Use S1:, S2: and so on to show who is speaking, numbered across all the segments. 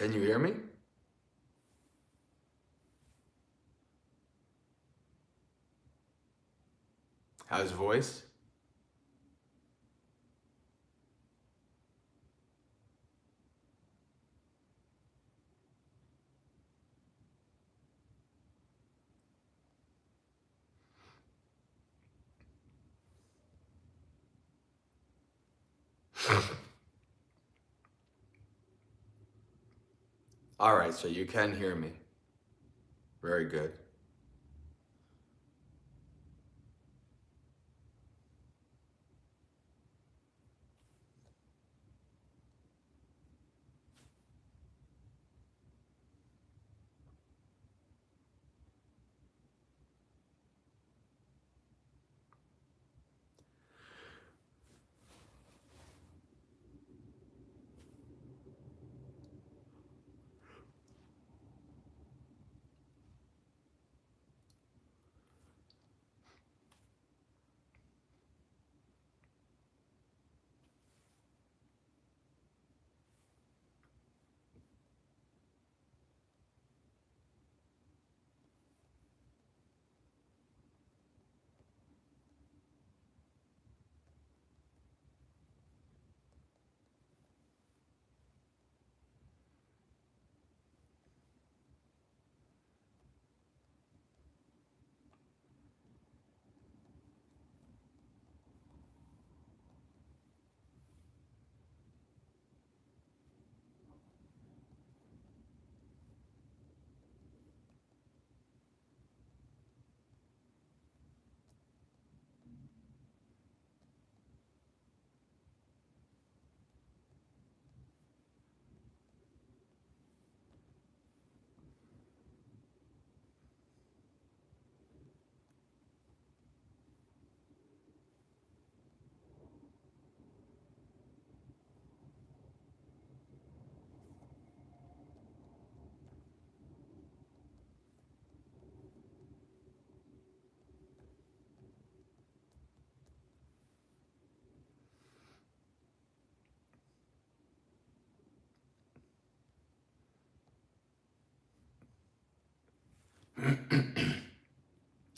S1: Can you hear me? How's voice? All right, so you can hear me. Very good.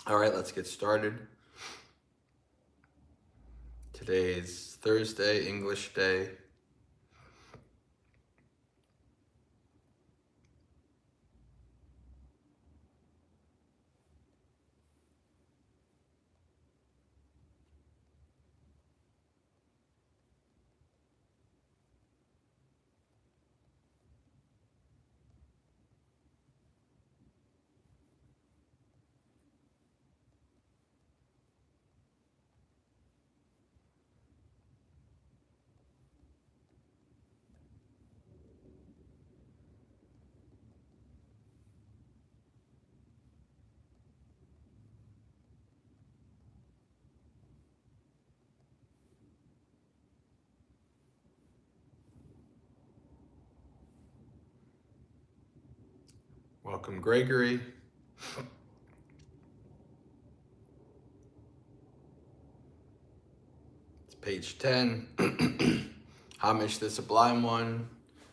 S1: All right, let's get started. Today is Thursday, English Day. Welcome, Gregory. It's page 10. Homage to the Sublime One,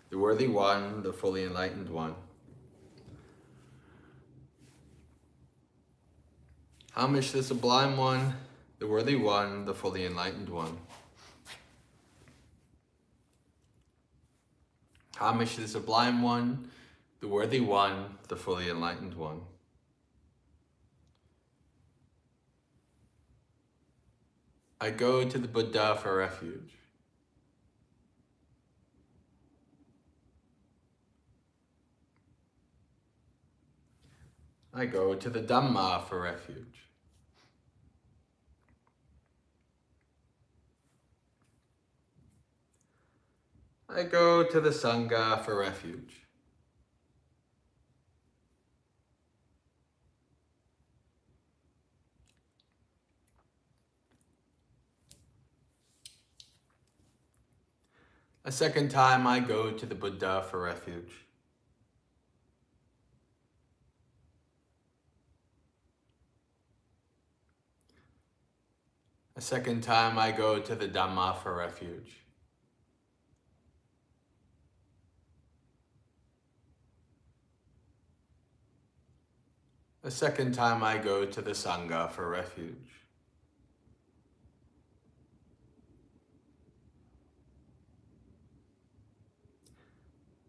S1: the Worthy One, the Fully Enlightened One. Homage to the Sublime One, the Worthy One, the Fully Enlightened One. Homage to the Sublime One, the Worthy One, the Fully Enlightened One. I go to the Buddha for refuge. I go to the Dhamma for refuge. I go to the Sangha for refuge. A second time I go to the Buddha for refuge. A second time I go to the Dhamma for refuge. A second time I go to the Sangha for refuge.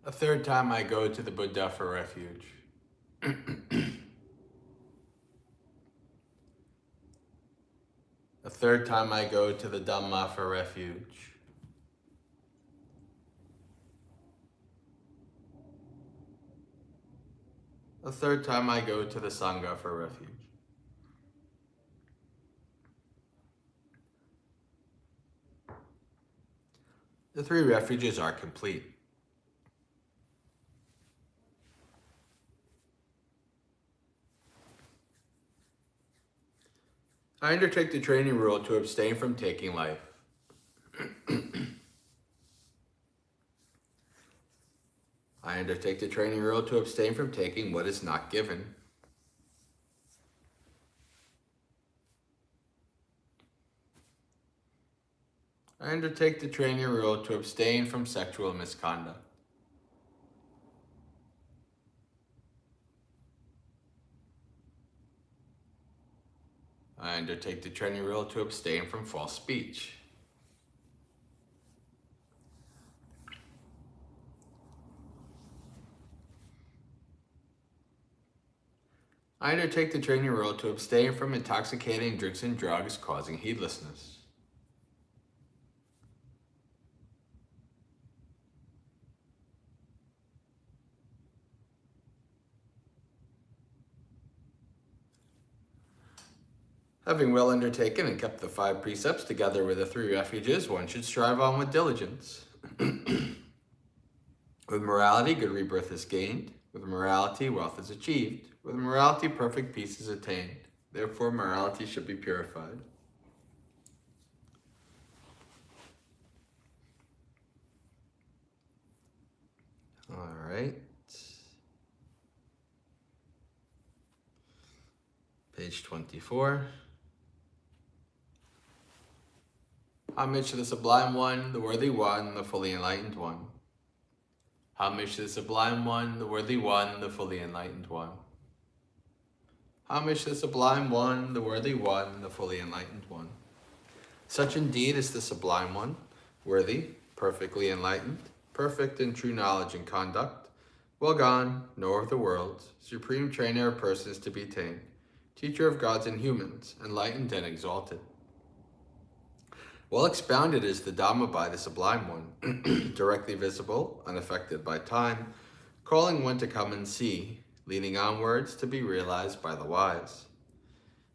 S1: A third time I go to the Buddha for refuge. A third time I go to the Dhamma for refuge. A third time I go to the Sangha for refuge. The 3 refuges are complete. I undertake the training rule to abstain from taking life. I undertake the training rule to abstain from taking what is not given. I undertake the training rule to abstain from sexual misconduct. I undertake the training rule to abstain from false speech. I undertake the training rule to abstain from intoxicating drinks and drugs causing heedlessness. Having well undertaken and kept the 5 precepts together with the 3 refuges, one should strive on with diligence. With morality, good rebirth is gained. With morality, wealth is achieved. With morality, perfect peace is attained. Therefore, morality should be purified. All right. Page 24. Homage to the Sublime One, the Worthy One, the Fully Enlightened One. Homage to the Sublime One, the Worthy One, the Fully Enlightened One. Homage to the Sublime One, the Worthy One, the Fully Enlightened One. Such indeed is the Sublime One, worthy, perfectly enlightened, perfect in true knowledge and conduct, well gone, knower of the worlds, supreme trainer of persons to be tamed, teacher of gods and humans, enlightened and exalted. Well expounded is the Dhamma by the Sublime One, directly visible, unaffected by time, calling one to come and see, leading onwards to be realized by the wise.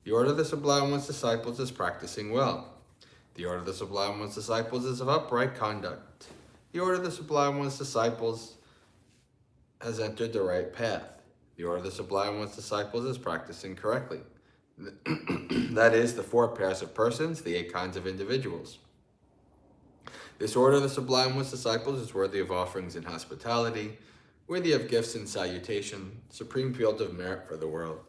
S1: The order of the Sublime One's disciples is practicing well. The order of the Sublime One's disciples is of upright conduct. The order of the Sublime One's disciples has entered the right path. The order of the Sublime One's disciples is practicing correctly. That is, the 4 pairs of persons, the 8 kinds of individuals. This order of the Sublime One's disciples is worthy of offerings and hospitality, worthy of gifts and salutation, supreme field of merit for the world.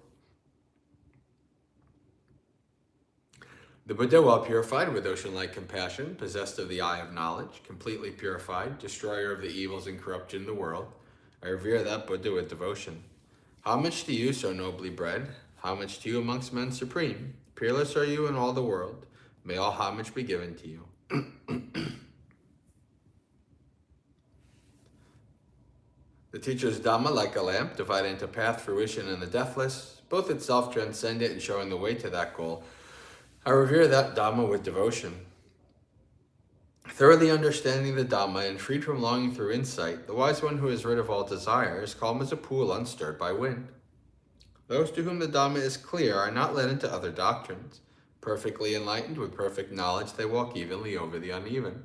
S1: The Buddha, well purified with ocean-like compassion, possessed of the eye of knowledge, completely purified, destroyer of the evils and corruption in the world, I revere that Buddha with devotion. Homage to you, so nobly bred. Homage to you amongst men supreme. Peerless are you in all the world. May all homage be given to you. The teacher's Dhamma, like a lamp, divided into path, fruition, and the deathless, both itself transcendent and showing the way to that goal. I revere that Dhamma with devotion. Thoroughly understanding the Dhamma and freed from longing through insight, the wise one who is rid of all desire is calm as a pool unstirred by wind. Those to whom the Dhamma is clear are not led into other doctrines. Perfectly enlightened with perfect knowledge, they walk evenly over the uneven.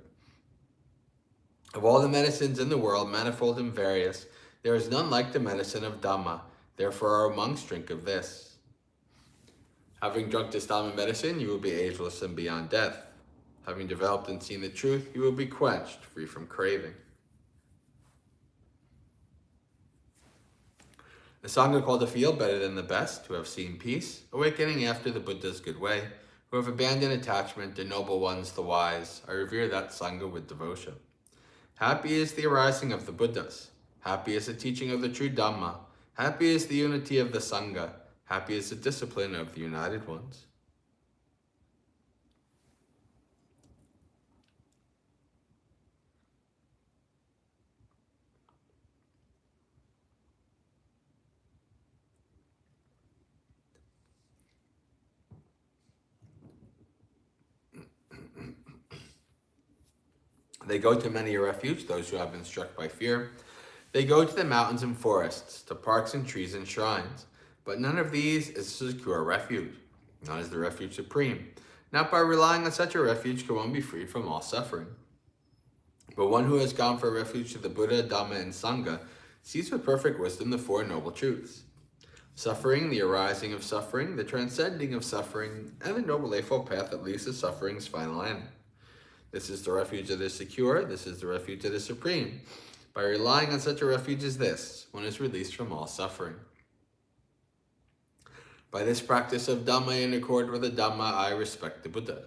S1: Of all the medicines in the world, manifold and various, there is none like the medicine of Dhamma. Therefore our monks drink of this. Having drunk this Dhamma medicine, you will be ageless and beyond death. Having developed and seen the truth, you will be quenched, free from craving. The Sangha called to feel better than the best, who have seen peace, awakening after the Buddha's good way, who have abandoned attachment, the noble ones, the wise. I revere that Sangha with devotion. Happy is the arising of the Buddhas. Happy is the teaching of the true Dhamma. Happy is the unity of the Sangha. Happy is the discipline of the united ones. They go to many a refuge, those who have been struck by fear. They go to the mountains and forests, to parks and trees and shrines. But none of these is a secure refuge. None is the refuge supreme. Not by relying on such a refuge can one be freed from all suffering. But one who has gone for refuge to the Buddha, Dhamma, and Sangha sees with perfect wisdom the Four Noble Truths. Suffering, the arising of suffering, the transcending of suffering, and the Noble Eightfold Path that leads to suffering's final end. This is the refuge that is secure. This is the refuge that is supreme. By relying on such a refuge as this, one is released from all suffering. By this practice of Dhamma in accord with the Dhamma, I respect the Buddha.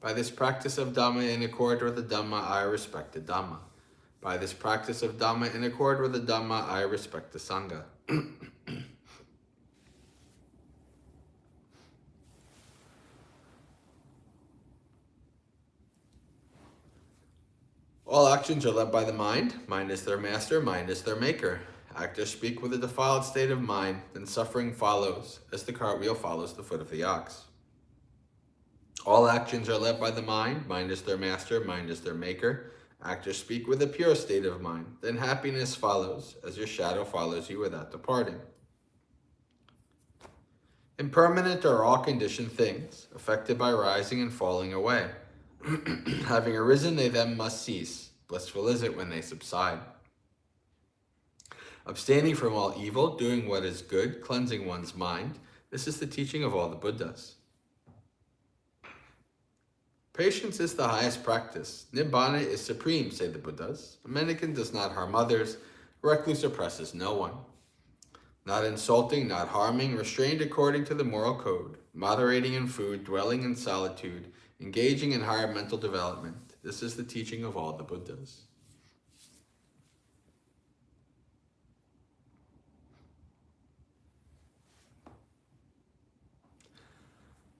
S1: By this practice of Dhamma in accord with the Dhamma, I respect the Dhamma. By this practice of Dhamma in accord with the Dhamma, I respect the Sangha. All actions are led by the mind. Mind is their master, mind is their maker. Actors speak with a defiled state of mind, then suffering follows, as the cartwheel follows the foot of the ox. All actions are led by the mind. Mind is their master, mind is their maker. Actors speak with a pure state of mind, then happiness follows, as your shadow follows you without departing. Impermanent are all conditioned things, affected by rising and falling away. Having arisen, they then must cease. Blissful is it when they subside. Abstaining from all evil, doing what is good, cleansing one's mind, this is the teaching of all the Buddhas. Patience is the highest practice. Nibbana is supreme, say the Buddhas. A mendicant does not harm others. A recluse oppresses no one. Not insulting, not harming, restrained according to the moral code, moderating in food, dwelling in solitude, engaging in higher mental development. This is the teaching of all the Buddhas.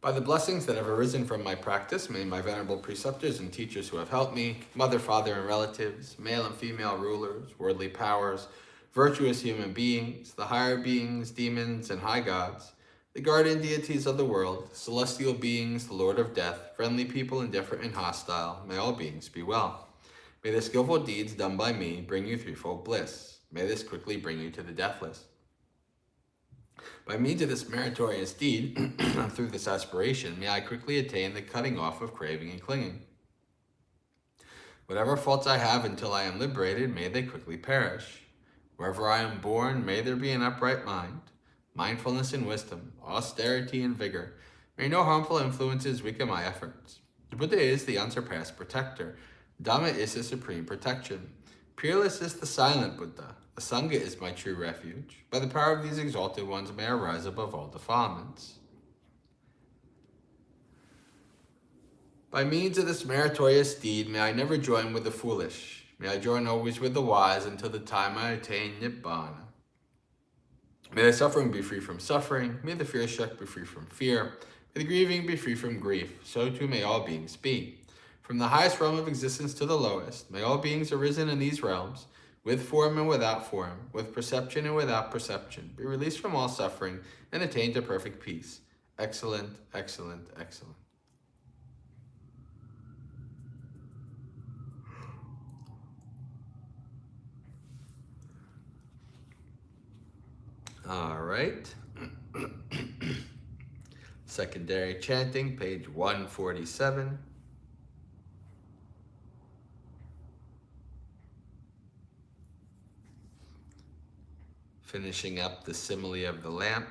S1: By the blessings that have arisen from my practice, may my venerable preceptors and teachers who have helped me, mother, father, and relatives, male and female rulers, worldly powers, virtuous human beings, the higher beings, demons, and high gods, the guardian deities of the world, celestial beings, the Lord of Death, friendly people, indifferent and hostile, may all beings be well. May the skillful deeds done by me bring you threefold bliss. May this quickly bring you to the deathless. By means of this meritorious deed, and through this aspiration, may I quickly attain the cutting off of craving and clinging. Whatever faults I have until I am liberated, may they quickly perish. Wherever I am born, may there be an upright mind, mindfulness and wisdom, austerity and vigor. May no harmful influences weaken my efforts. The Buddha is the unsurpassed protector. Dhamma is his supreme protection. Peerless is the silent Buddha. The Sangha is my true refuge. By the power of these exalted ones, may I rise above all defilements. By means of this meritorious deed, may I never join with the foolish. May I join always with the wise until the time I attain Nibbana. May the suffering be free from suffering. May the fear-struck be free from fear. May the grieving be free from grief. So too may all beings be. From the highest realm of existence to the lowest, may all beings arisen in these realms, with form and without form, with perception and without perception, be released from all suffering and attain to perfect peace. Excellent, excellent, excellent. All right. Secondary chanting, page 147. Finishing up the simile of the lamp.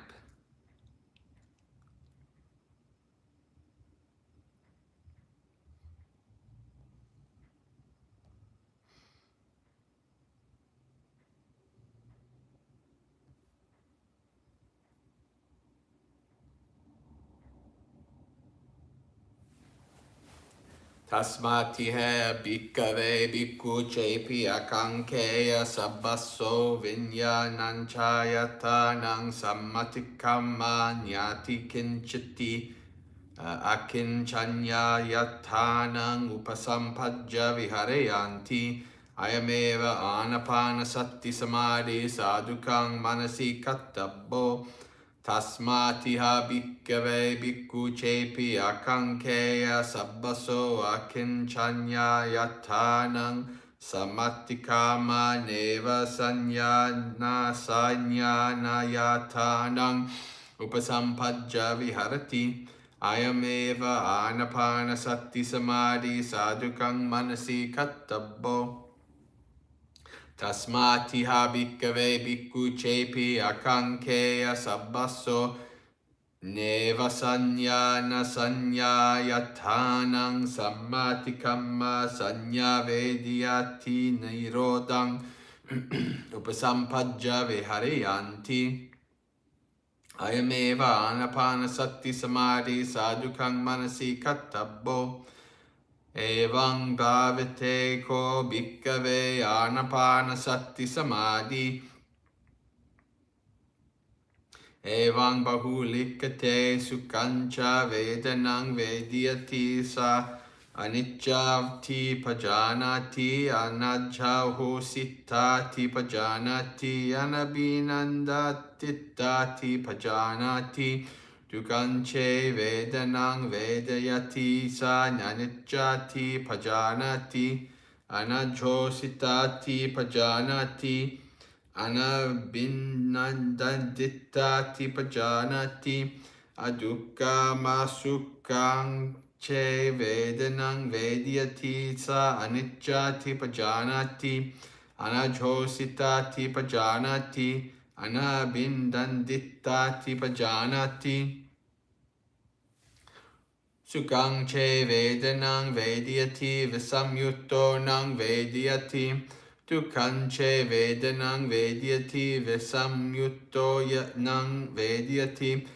S1: Tasmatihe bhikkhave bhikkhu chepi akankeya sabbaso vinyananchayatanang sammatikkamma nyati kinchiti akinchanyyayatanang upasampajja vihareyanti ayameva anapanasati samadhi sadhukang manasi kattabbo Tasmatiha bhikkave bhikkhu chepi akankeya sabbaso akinchanya yatanang samattikama neva sanyana sanyana yatanang upasampajja viharati ayameva anapanasati samadhi sadhukang manasi kattabbo Tasmatiha bhikkave bhikkhu chepi akankeya sabbaso nevasanyana sanyayatanang sammatikkamma sanyavediyati nirodang upasampajja vihareyanti ayameva anapanasati samadhi sadhukang manasi kattabbo Evang bhavate ko bhikkave anapanasati samadhi Evang bahulikate sukhancha vedanang vediyati sa anichavti pajanati anajjahositati pajanati anabhinandatitati pajanati Dukanche vedanang vedayati sa nanicchati pajanati anajhositati pajanati anabhinandandittati pajanati adukka masukang che vedanang vedayati sa anicchati pajanati anajhositati pajanati anabhindandittati pajanati Sukhang che vedanang vediyati visamyutto nang vediyati Dukkang che vedanang vediyati visamyutto nang vediyati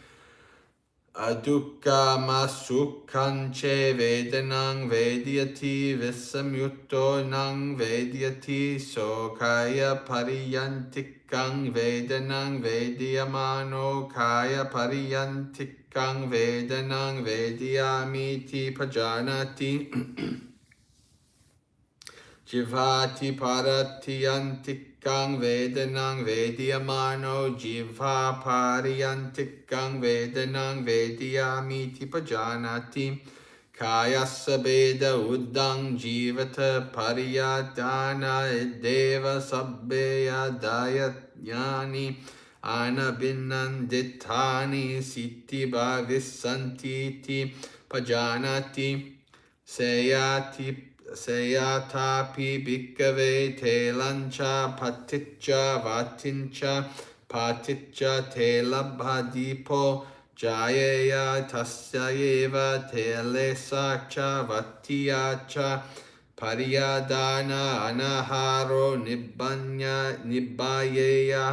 S1: Adukka masukhang che vedanang vediyati visamyutto nang vediyati Sokaya pariyantikang vedanang vediyamano kaya pariyantikang vedanang vediyamiti pajanati Jivati paratiyantikang vedanang vediyamano Jiva pariyantikang vedanang vediyamiti pajanati Kayasa beda uddang jivata pariyadana deva sabbeya dayatyani anabhinanditani siddhi bhavisantiti pajanati Seyatapi bhikkave telancha paticca vatincha paticca telabhadipo Jayaya tasyayeva telesacha vatiyacha pariyadana anaharo nibbayeya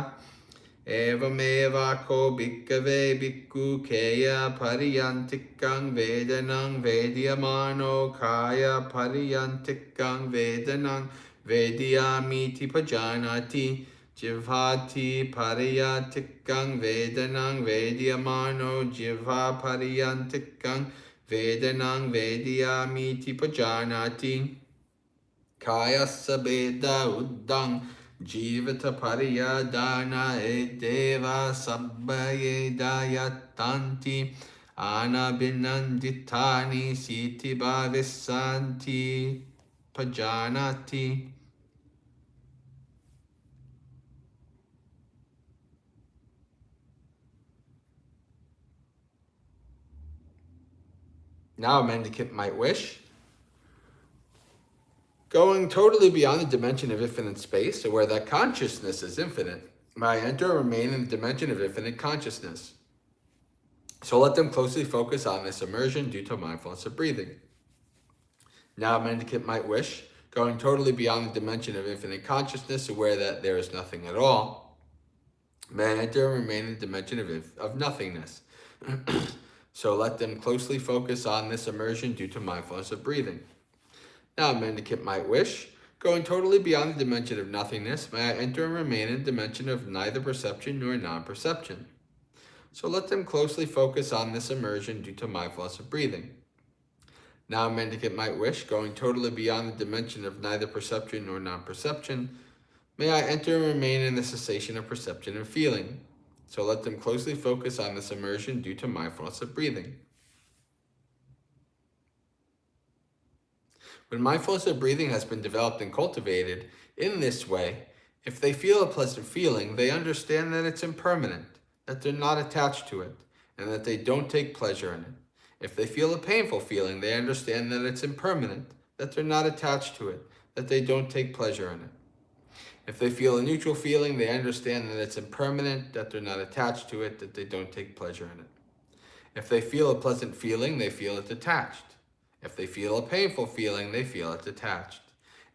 S1: Evameva ko bhikkhave bhikkhu keya pariyantikang vedanang vedyamano kaya pariyantikang vedanang vedyamiti pajanati jivhati pariyantikang vedanang vedyamano jivha pariyantikang vedanang vedyamiti pajanati kaya sabeda uddang Jivata pariyadana edeva sabbaye dayatanti anabinanditani siti bhavisanti pajanati. Now a mendicant might wish, going totally beyond the dimension of infinite space, or where that consciousness is infinite, may I enter and remain in the dimension of infinite consciousness. So let them closely focus on this immersion due to mindfulness of breathing. Now a mendicant might wish, going totally beyond the dimension of infinite consciousness, aware that there is nothing at all, may I enter and remain in the dimension of nothingness. So let them closely focus on this immersion due to mindfulness of breathing. Now a mendicant might wish, going totally beyond the dimension of nothingness, may I enter and remain in the dimension of neither perception nor non-perception. So let them closely focus on this immersion due to mindfulness of breathing. Now a mendicant might wish, going totally beyond the dimension of neither perception nor non-perception, may I enter and remain in the cessation of perception and feeling. So let them closely focus on this immersion due to mindfulness of breathing. When mindfulness of breathing has been developed and cultivated in this way, if they feel a pleasant feeling, they understand that it's impermanent, that they're not attached to it, and that they don't take pleasure in it. If they feel a painful feeling, they understand that it's impermanent, that they're not attached to it, that they don't take pleasure in it. If they feel a neutral feeling, they understand that it's impermanent, that they're not attached to it, that they don't take pleasure in it. If they feel a pleasant feeling, they feel it detached. If they feel a painful feeling, they feel it detached.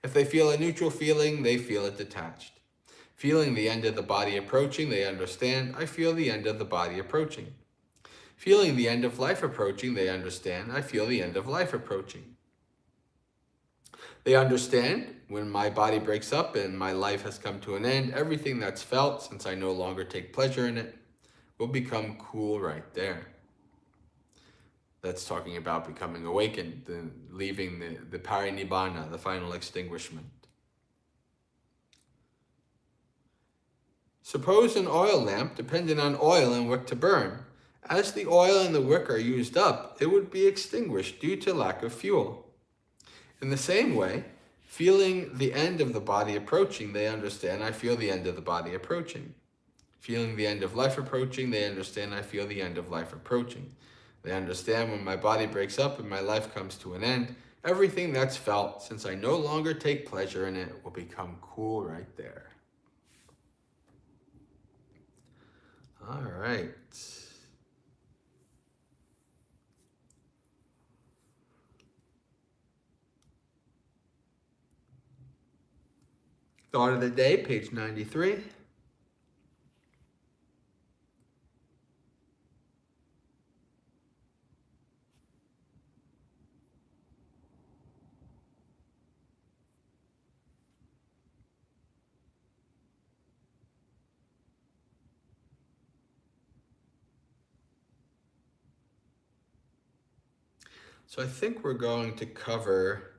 S1: If they feel a neutral feeling, they feel it detached. Feeling the end of the body approaching, they understand, I feel the end of the body approaching. Feeling the end of life approaching, they understand, I feel the end of life approaching. They understand, when my body breaks up and my life has come to an end, everything that's felt, since I no longer take pleasure in it, will become cool right there. That's talking about becoming awakened, leaving the parinibbana, the final extinguishment. Suppose an oil lamp depended on oil and wick to burn. As the oil and the wick are used up, it would be extinguished due to lack of fuel. In the same way, feeling the end of the body approaching, they understand, I feel the end of the body approaching. Feeling the end of life approaching, they understand, I feel the end of life approaching. They understand when my body breaks up and my life comes to an end, everything that's felt, since I no longer take pleasure in it, will become cool right there. All right. Thought of the day, page 93. So I think we're going to cover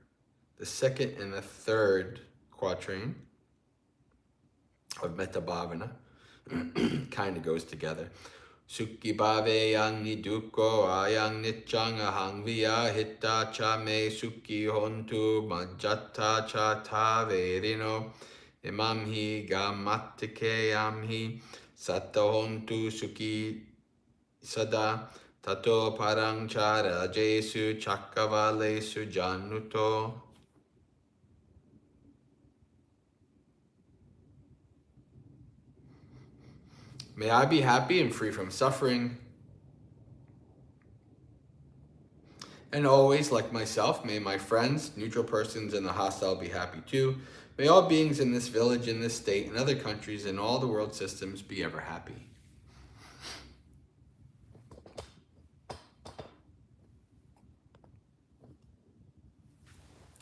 S1: the second and the third quatrain of Metta Bhavana. Kind of goes together. Sukhi bhave yang nidukko ayang nichang ahang viya hitta cha me sukhi hontu majjata cha ta verino imam hi gammatike yam hi satta hontu sukhi sada tato parang chara jesu chakkavalesu januto. May I be happy and free from suffering. And always, like myself, may my friends, neutral persons, and the hostile be happy too. May all beings in this village, in this state, in other countries, in all the world systems be ever happy.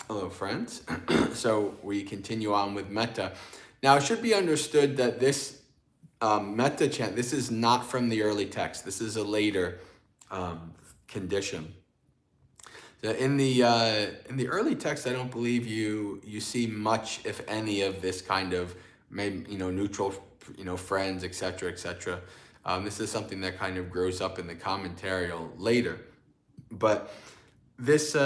S1: Hello, friends. So we continue on with metta. Now, it should be understood that this metta chant, this is not from the early text. This is a later condition. In the early text, I don't believe you see much, if any, of this kind of maybe neutral friends, etc., etc. This is something that kind of grows up in the commentarial later, but this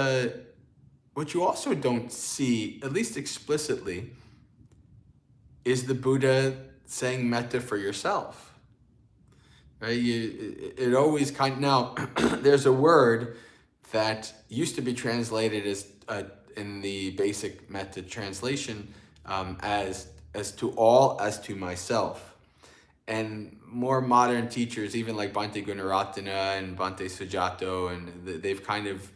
S1: what you also don't see, at least explicitly, is the Buddha saying metta for yourself. Right? It always now. There's a word that used to be translated as in the basic metta translation as to all, as to myself. And more modern teachers, even like Bhante Gunaratana and Bhante Sujato, and they've kind of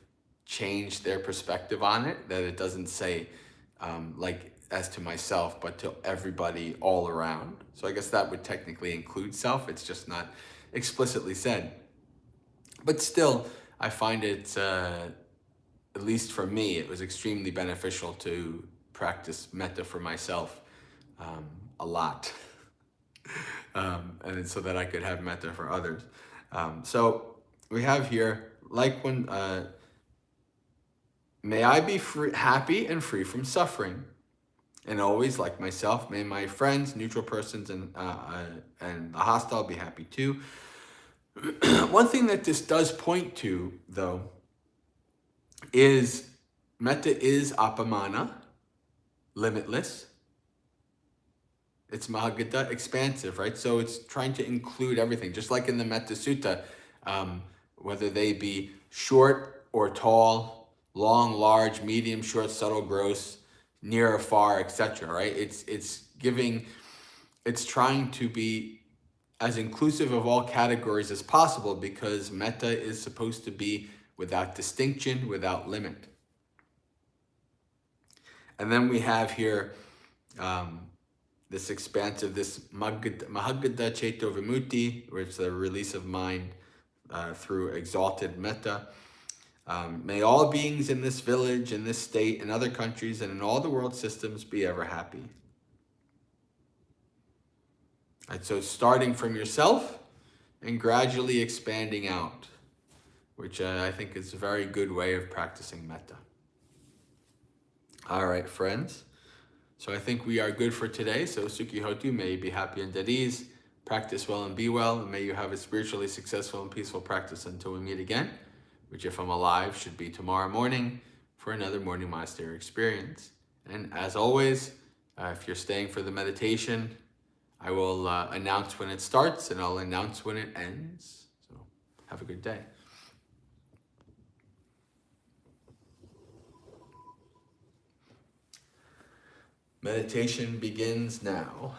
S1: changed their perspective on it, that it doesn't say like as to myself, but to everybody all around. So I guess that would technically include self. It's just not explicitly said. But still, I find it, at least for me, it was extremely beneficial to practice metta for myself a lot. And so that I could have metta for others. So we have here, like when, may I be happy and free from suffering. And always, like myself, may my friends, neutral persons, and the hostile be happy too. One thing that this does point to, though, is metta is apamana, limitless. It's Maggasekha, expansive, right? So it's trying to include everything, just like in the Metta Sutta, whether they be short or tall, long, large, medium, short, subtle, gross, near or far, etc. Right? It's trying to be as inclusive of all categories as possible, because metta is supposed to be without distinction, without limit. And then we have here this expansive, this Mahagada Cheto Vimutti, which is the release of mind through exalted metta. May all beings in this village, in this state, in other countries, and in all the world systems be ever happy. Right, so starting from yourself and gradually expanding out, which I think is a very good way of practicing metta. All right, friends. So I think we are good for today. So Sukhi Hotu, may you be happy and at ease. Practice well and be well. And may you have a spiritually successful and peaceful practice until we meet again, which, if I'm alive, should be tomorrow morning for another morning monastery experience. And as always, if you're staying for the meditation, I will announce when it starts and I'll announce when it ends. So have a good day. Meditation begins now.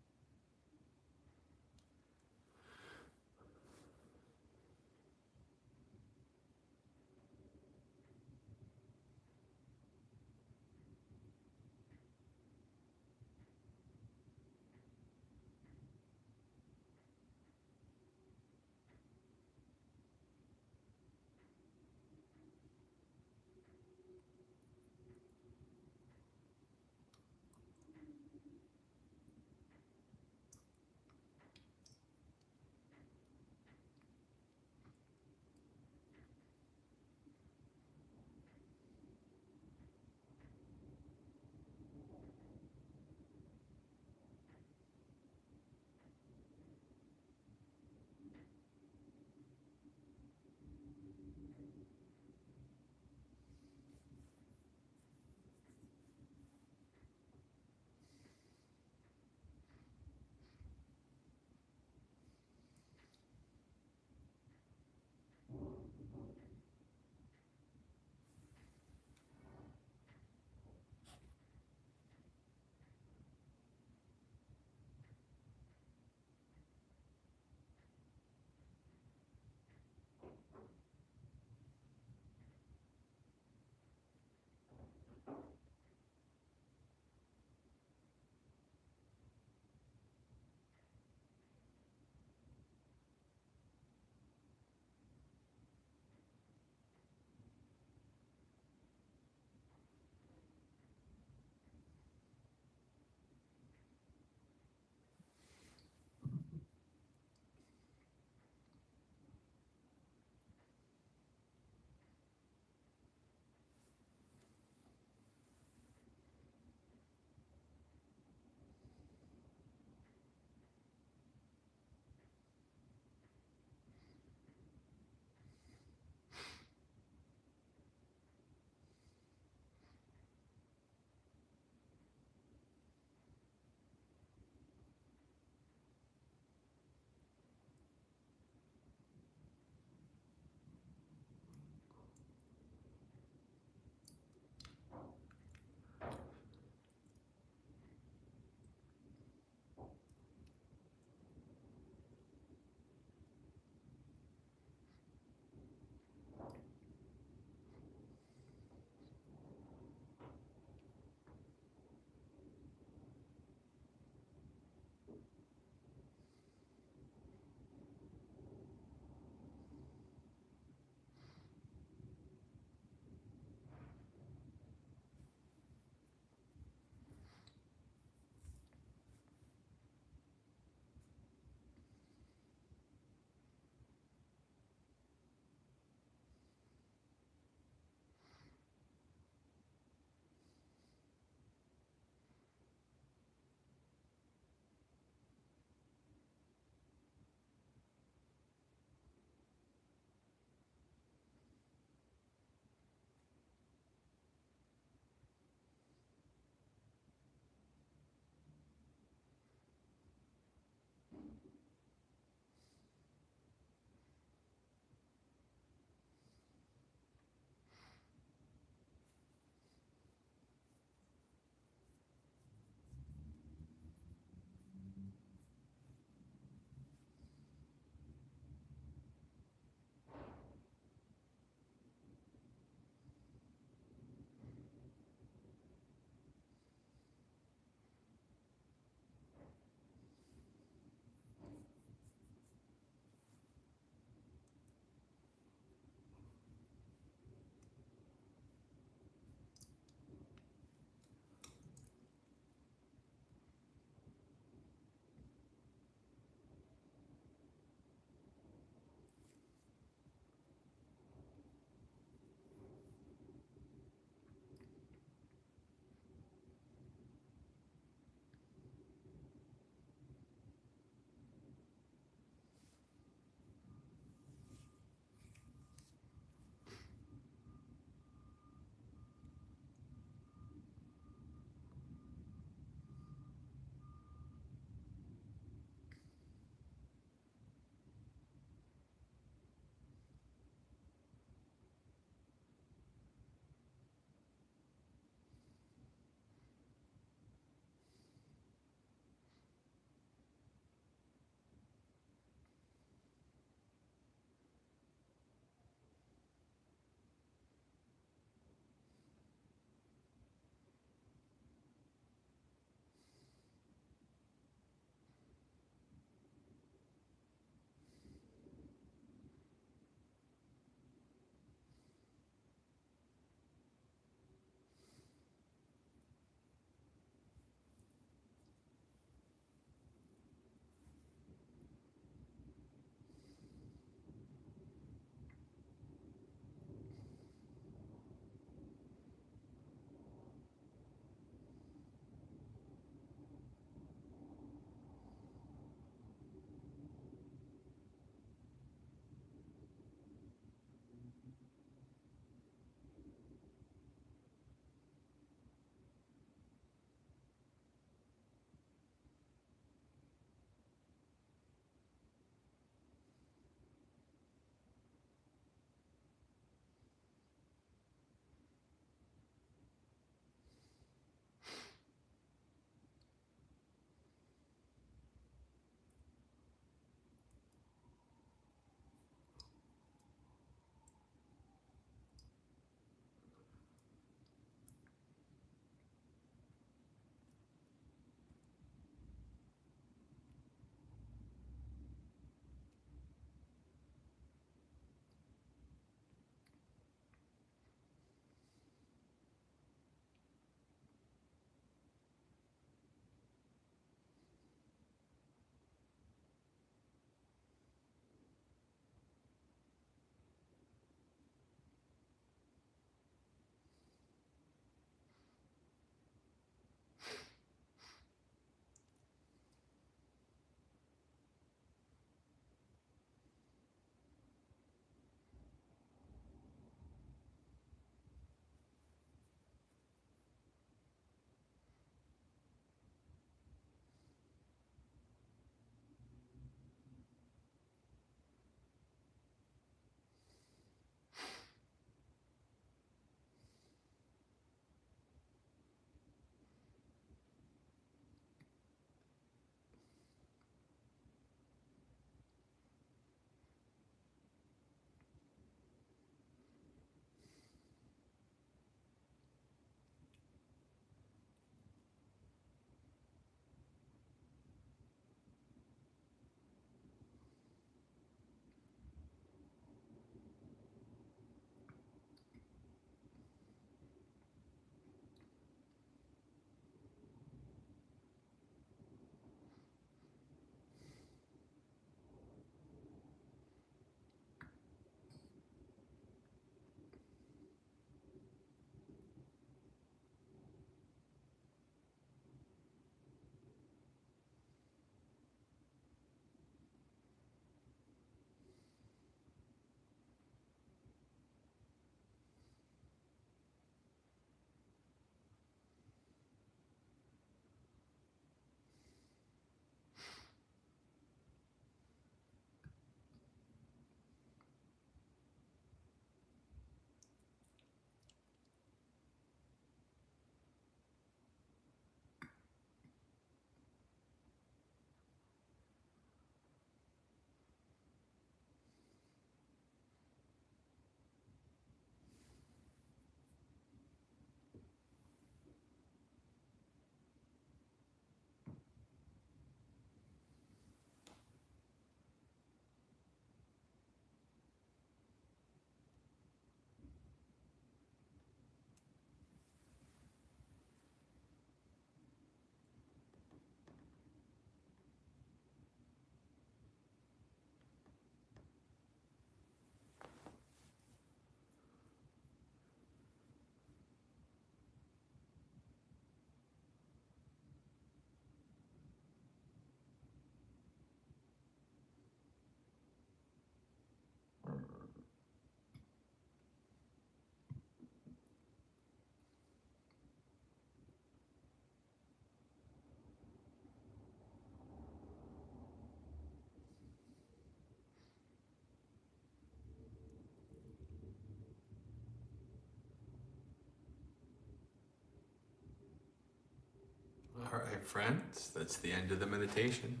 S1: right, friends, that's the end of the meditation.